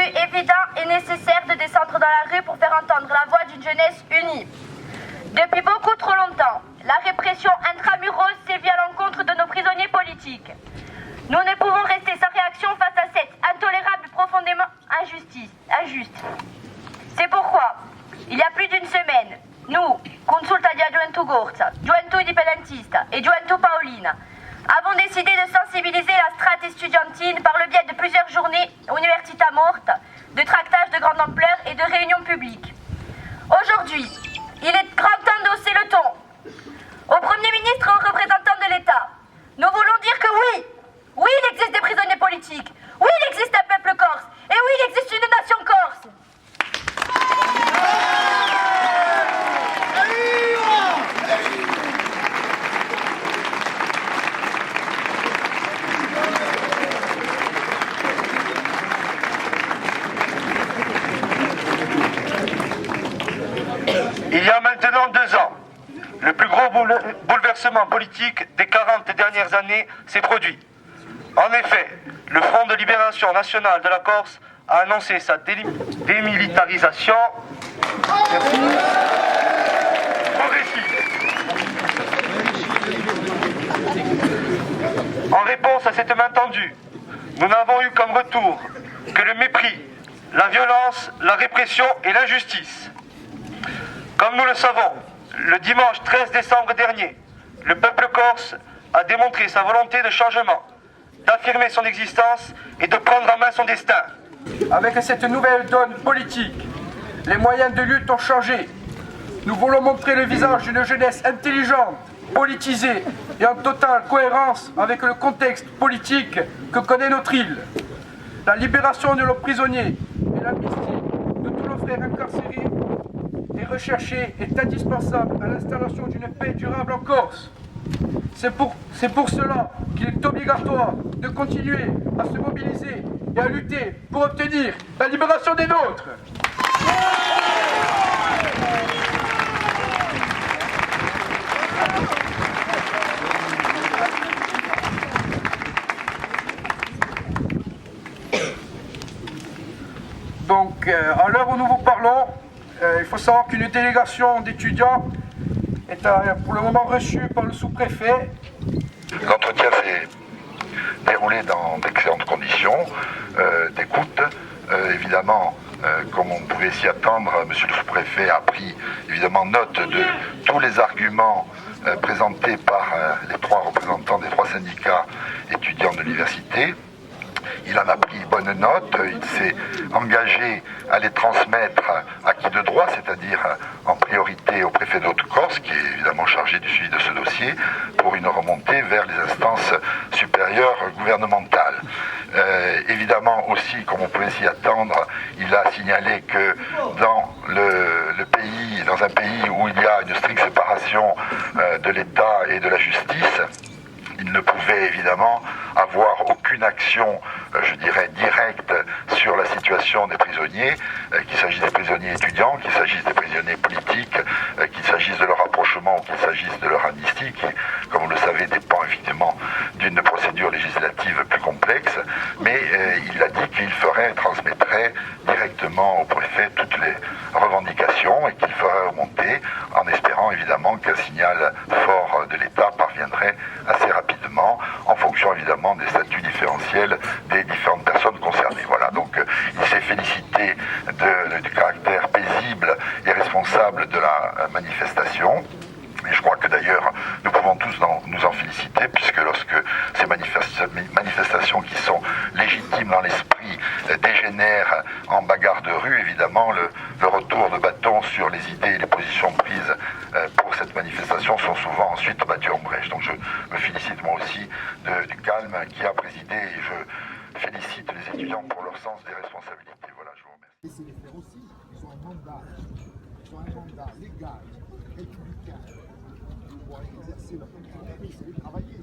apparu évident et nécessaire de descendre dans la rue pour faire entendre la voix d'une jeunesse unie. Depuis beaucoup trop longtemps, la répression intramuros sévit à l'encontre de nos prisonniers politiques. Nous ne pouvons rester sans réaction face à cette intolérable, profondément injuste. C'est pourquoi, il y a plus d'une semaine, nous, Consulta di Gioventù Gorza, Gioventù Indipendentista et Gioventù Paolina, avons décidé de sensibiliser la strate estudiantine par le biais de plusieurs journées Università Morta, de tractages de grande ampleur et de réunions publiques. Aujourd'hui, il est grand temps d'hausser le ton. Au Premier ministre et aux représentants de l'État, nous voulons dire que oui, il existe des prisonniers politiques, oui, il existe un peuple corse, et oui, il existe une nation corse. Il y a maintenant 2 ans, le plus gros bouleversement politique des 40 dernières années s'est produit. En effet, le Front de libération nationale de la Corse a annoncé sa démilitarisation progressive. En réponse à cette main tendue, nous n'avons eu comme retour que le mépris, la violence, la répression et l'injustice. Comme nous le savons, le dimanche 13 décembre dernier, le peuple corse a démontré sa volonté de changement, d'affirmer son existence et de prendre en main son destin. Avec cette nouvelle donne politique, les moyens de lutte ont changé. Nous voulons montrer le visage d'une jeunesse intelligente, politisée et en totale cohérence avec le contexte politique que connaît notre île. La libération de nos prisonniers et l'amnistie de tous nos frères incarcérés est recherchée est indispensable à l'installation d'une paix durable en Corse. C'est pour cela qu'il est obligatoire de continuer à se mobiliser et à lutter pour obtenir la libération des nôtres. Donc, à l'heure où nous vous parlons, il faut savoir qu'une délégation d'étudiants est pour le moment reçue par le sous-préfet. L'entretien s'est déroulé dans d'excellentes conditions d'écoute. Évidemment, comme on pouvait s'y attendre, monsieur le sous-préfet a pris évidemment note de tous les arguments présentés par les 3 représentants des 3 syndicats étudiants de l'université. Il en a pris bonne note, il s'est engagé à les transmettre à qui de droit, c'est-à-dire en priorité au préfet de Haute-Corse, qui est évidemment chargé du suivi de ce dossier, pour une remontée vers les instances supérieures gouvernementales. Évidemment aussi, comme on pouvait s'y attendre, il a signalé que dans dans un pays où il y a une stricte séparation de l'État et de la justice, il ne pouvait évidemment avoir aucune action, je dirais, directe sur la situation des prisonniers, qu'il s'agisse des prisonniers étudiants, qu'il s'agisse des prisonniers politiques, qu'il s'agisse de leur rapprochement ou qu'il s'agisse de leur amnistie, qui, comme vous le savez, dépend effectivement d'une procédure législative plus complexe. Mais il a dit qu'il transmettrait directement au préfet toutes les revendications et qu'il ferait remonter, en espérant évidemment qu'un signal fort de l'État parviendrait assez rapidement, en fonction évidemment des statuts différentiels des différentes personnes concernées. Voilà, donc il s'est félicité du caractère paisible et responsable de la manifestation. Et je crois que d'ailleurs, nous pouvons tous nous en féliciter, puisque lorsque ces manifestations qui sont légitimes dans l'esprit dégénèrent en bagarre de rue, évidemment, le retour de bâton sur les idées et les positions prises pour cette manifestation sont souvent ensuite battues en brèche. Donc je me félicite moi aussi du calme qui a présidé, et je félicite les étudiants pour leur sens des responsabilités. Voilà, je vous remercie. Laissez les faire aussi, ils ont un mandat légal, républicain, pour exercer leur fonction, c'est de travailler ici.